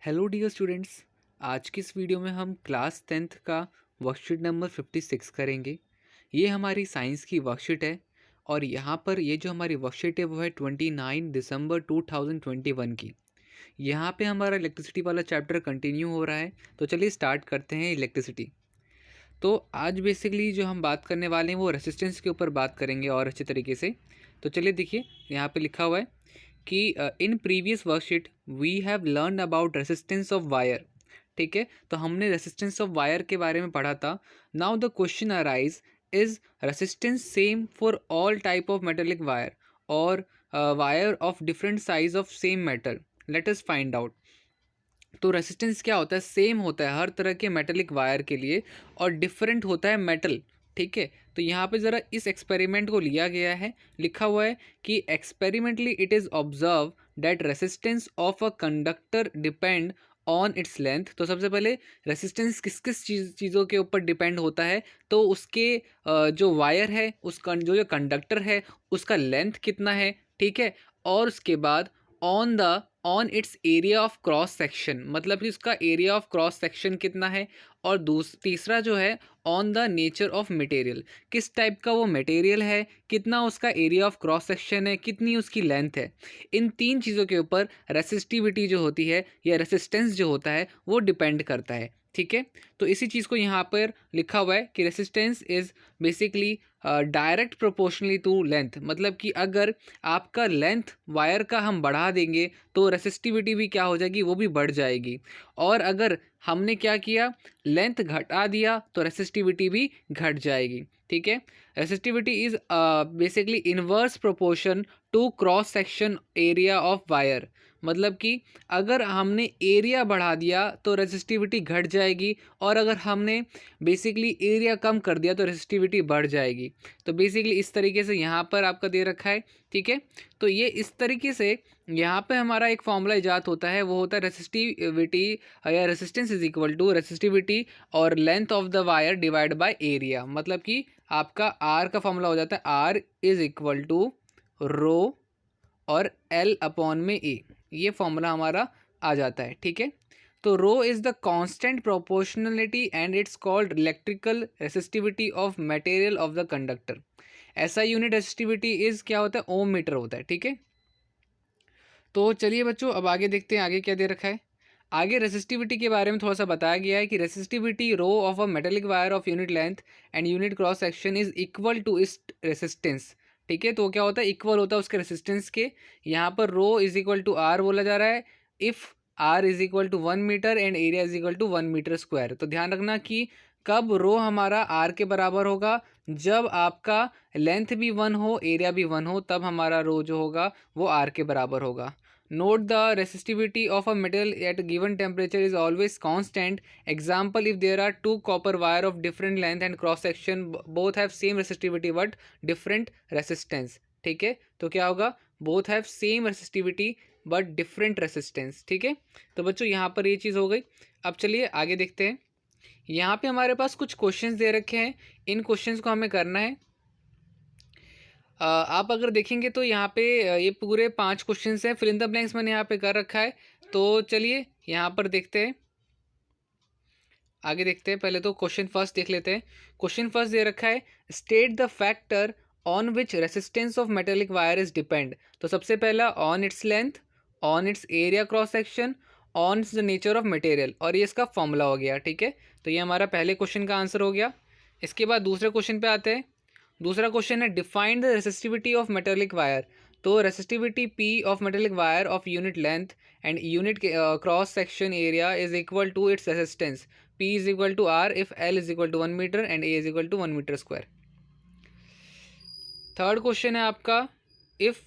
Hello dear students. आज की इस वीडियो में हम क्लास 10th का वर्कशीट नंबर 56 करेंगे। ये हमारी साइंस की वर्कशीट है और यहाँ पर ये जो हमारी वर्कशीट है वो है 29 दिसंबर 2021 की। यहाँ पे हमारा इलेक्ट्रिसिटी वाला चैप्टर कंटिन्यू हो रहा है, तो चलिए स्टार्ट करते हैं इलेक्ट्रिसिटी। तो आज बेसिकली जो हम बात करने वाले हैं वो रेसिस्टेंस के ऊपर बात करेंगे और अच्छे तरीके से। तो चलिए देखिए, यहाँ पे लिखा हुआ है कि in previous worksheet we have learn about resistance of wire. ठीक है, तो हमने रेसिस्टेंस ऑफ वायर के बारे में पढ़ा था। Now the question arise, is resistance same for all type of metallic wire और wire of different size of same metal? Let us find out. तो रेसिस्टेंस क्या होता है? सेम होता है हर तरह के मेटेलिक वायर के लिए और डिफरेंट होता है मेटल। ठीक है, तो यहाँ पे ज़रा इस एक्सपेरिमेंट को लिया गया है। लिखा हुआ है कि experimentally it is observe that resistance of a conductor depend on its length. तो सबसे पहले रेसिस्टेंस किस किस चीज़ों के ऊपर डिपेंड होता है? तो उसके जो वायर है, उसका जो कंडक्टर है उसका लेंथ कितना है। ठीक है, और उसके बाद on it's area of cross section, मतलब कि उसका एरिया ऑफ क्रॉस सेक्शन कितना है। और तीसरा जो है on the nature of material, किस टाइप का वो मटेरियल है, कितना उसका एरिया ऑफ क्रॉस सेक्शन है, कितनी उसकी लेंथ है। इन तीन चीज़ों के ऊपर रेसिस्टिविटी जो होती है या रेसिस्टेंस जो होता है वो डिपेंड करता है। ठीक है, तो इसी चीज़ को यहाँ पर लिखा हुआ है कि resistance is basically direct proportionally to length. मतलब कि अगर आपका लेंथ वायर का हम बढ़ा देंगे तो रेसिस्टिविटी भी क्या हो जाएगी, वो भी बढ़ जाएगी। और अगर हमने क्या किया, लेंथ घटा दिया, तो रेसिस्टिविटी भी घट जाएगी। ठीक है, resistivity is basically inverse proportion to cross section area of wire. मतलब कि अगर हमने एरिया बढ़ा दिया तो रेसिस्टिविटी घट जाएगी, और अगर हमने बेसिकली एरिया कम कर दिया तो रेसिस्टिविटी बढ़ जाएगी। तो बेसिकली इस तरीके से यहाँ पर आपका दे रखा है। ठीक है, तो ये इस तरीके से यहाँ पे हमारा एक फॉर्मूला इजाद होता है, वो होता है रेसिस्टिविटी या resistance is equal to resistivity और length of the wire divide by area. मतलब कि आपका आर का फॉर्मूला हो जाता है R is equal to rho और एल अपॉन में ए। ये फॉर्मूला हमारा आ जाता है। ठीक है, तो rho is the constant proportionality and it's called electrical resistivity of material of the conductor. ऐसा यूनिट रेसिस्टिविटी इज क्या होता है, ओम मीटर होता है। ठीक है, तो चलिए बच्चों अब आगे देखते हैं आगे क्या दे रखा है। आगे रेसिस्टिविटी के बारे में थोड़ा सा बताया गया है कि resistivity rho of a metallic wire of unit length and unit cross section is equal to इस रेसिस्टेंस। ठीक है, तो क्या होता है, इक्वल होता है उसके रेसिस्टेंस के। यहाँ पर rho is equal to R बोला जा रहा है if R is equal to 1 metre and area is equal to 1 metre square. तो ध्यान रखना कि कब रो हमारा आर के बराबर होगा, जब आपका लेंथ भी 1 हो एरिया भी 1 हो, तब हमारा रो जो होगा वो आर के बराबर होगा। Note the resistivity of a metal at a given temperature is always constant. Example, if there are two copper wire of different length and cross section, both have same resistivity but different resistance. ठीक है, तो क्या होगा, both have same resistivity but different resistance। ठीक है, तो बच्चों यहाँ पर ये चीज़ हो गई। अब चलिए आगे देखते हैं। यहाँ पे हमारे पास कुछ क्वेश्चंस दे रखे हैं, इन क्वेश्चंस को हमें करना है। आप अगर देखेंगे तो यहाँ पे ये पूरे 5 क्वेश्चंस हैं। फिल इन द ब्लैंक्स मैंने यहाँ पे कर रखा है। तो चलिए यहाँ पर देखते हैं, आगे देखते हैं। पहले तो क्वेश्चन फर्स्ट देख लेते हैं। क्वेश्चन फर्स्ट दे रखा है, state the factor on which resistance of metallic wire is depend. तो सबसे पहला on its length, on it's area cross section, on the nature of material, और ये इसका फॉर्मूला हो गया। ठीक है, तो ये हमारा पहले क्वेश्चन का आंसर हो गया। इसके बाद दूसरे क्वेश्चन पे आते हैं। दूसरा क्वेश्चन है, define the resistivity of metallic wire. तो resistivity p of metallic wire of unit length and unit cross section area is equal to its resistance. P is equal to R if L is equal to 1 metre and A is equal to 1 metre square. Third question है आपका, if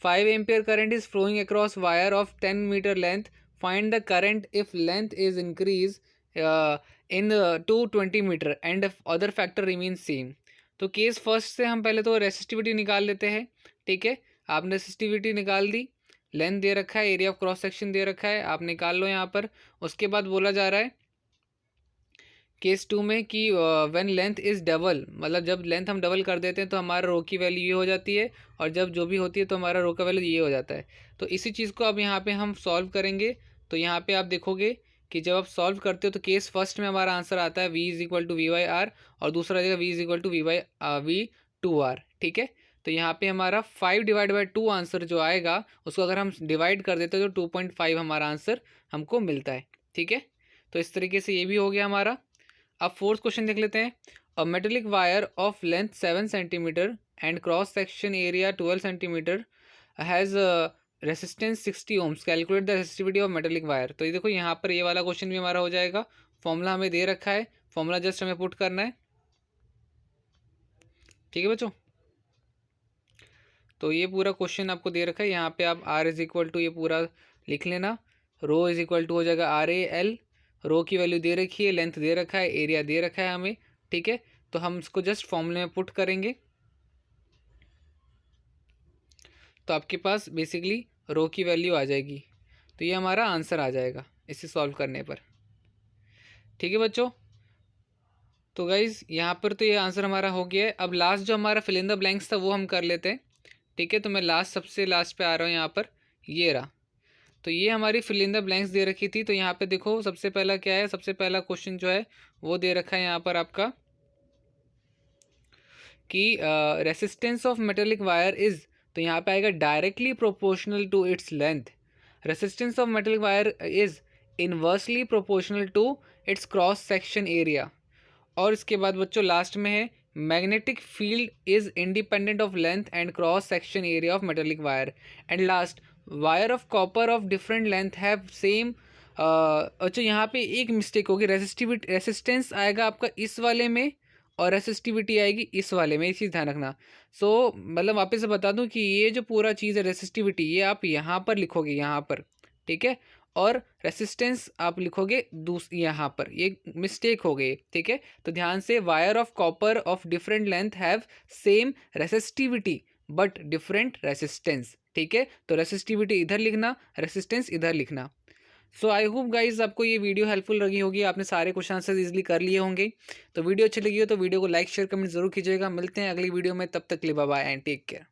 5 ampere current is flowing across wire of 10 metre length, find the current if length is increase in to 20 metre and other factor remain same. तो case first से हम पहले तो resistivity निकाल लेते हैं। ठीक है, आपने रेसिस्टिविटी निकाल दी, लेंथ दे रखा है, एरिया ऑफ क्रॉस सेक्शन दे रखा है, आप निकाल लो यहाँ पर। उसके बाद बोला जा रहा है केस 2 में कि व्हेन लेंथ इज़ डबल, मतलब जब लेंथ हम डबल कर देते हैं तो हमारा रो की वैल्यू ये हो जाती है, और जब जो भी होती है तो हमारा रो का वैल्यू ये हो जाता है। तो इसी चीज़ को अब यहाँ पे हम सॉल्व करेंगे। तो यहाँ पे आप देखोगे कि जब आप सॉल्व करते हो तो केस फर्स्ट में हमारा आंसर आता है v is equal to V by R, और दूसरा आ जाएगा v is equal to V two R. ठीक है, तो यहाँ पे हमारा 5 डिवाइड बाई 2 आंसर जो आएगा उसको अगर हम डिवाइड कर देते हैं तो 2.5 हमारा आंसर हमको मिलता है। ठीक है, तो इस तरीके से ये भी हो गया हमारा। अब फोर्थ क्वेश्चन देख लेते हैं। A metallic wire of length 7 centimetre and cross section area 12 centimetre has resistance 60 ohms, calculate the resistivity of metallic wire. तो ये देखो यहाँ पर ये वाला क्वेश्चन भी हमारा हो जाएगा। फॉर्मूला हमें दे रखा है, फॉर्मूला जस्ट हमें पुट करना है। ठीक है बच्चों, तो ये पूरा क्वेश्चन आपको दे रखा है। यहाँ पे आप r इज इक्वल टू ये पूरा लिख लेना। रो इज इक्वल टू हो जाएगा RAL, रो की वैल्यू दे रखी है, लेंथ दे रखा है, एरिया दे रखा है हमें। ठीक है, तो हम इसको जस्ट फॉर्मूले में पुट करेंगे तो आपके पास बेसिकली रो की वैल्यू आ जाएगी। तो ये हमारा आंसर आ जाएगा इसे सॉल्व करने पर। ठीक है बच्चों, तो गाइज यहाँ पर तो ये आंसर हमारा हो गया है। अब लास्ट जो हमारा फिल इन द ब्लैंक्स था वो हम कर लेते हैं। ठीक है, तो मैं सबसे लास्ट पे आ रहा हूँ यहाँ पर, ये रहा। तो ये हमारी फिल इन द ब्लैंक्स दे रखी थी। तो यहाँ पे देखो सबसे पहला क्या है, सबसे पहला क्वेश्चन जो है वो दे रखा है यहाँ पर आपका कि resistance of metallic wire is, तो यहाँ पे आएगा directly proportional to its length. Resistance of metallic wire is inversely proportional to its cross section area. और इसके बाद बच्चों लास्ट में है magnetic field is independent of length and cross section area of metallic wire. And last, wire of copper of different length have same. अच्छा यहाँ पे एक मिस्टेक होगी, रेसिस्टेंस आएगा आपका इस वाले में और रेसिस्टिविटी आएगी इस वाले में, ये चीज़ ध्यान रखना। सो मतलब वापस से बता दूं कि ये जो पूरा चीज़ है रेसिस्टिविटी, ये आप यहाँ पर लिखोगे यहाँ पर। ठीक है, और रेसिस्टेंस आप लिखोगे यहाँ पर, ये मिस्टेक हो गई। ठीक है, तो ध्यान से, wire of copper of different length have same resistivity but different resistance. ठीक है, तो रेसिस्टिविटी इधर लिखना, रेसिस्टेंस इधर लिखना। सो आई होप गाइज आपको ये वीडियो हेल्पफुल लगी होगी, आपने सारे क्वेश्चन आंसर इजीली कर लिए होंगे। तो वीडियो अच्छी लगी हो तो वीडियो को लाइक शेयर कमेंट जरूर कीजिएगा। मिलते हैं अगली वीडियो में, तब तक के लिए bye bye and take care.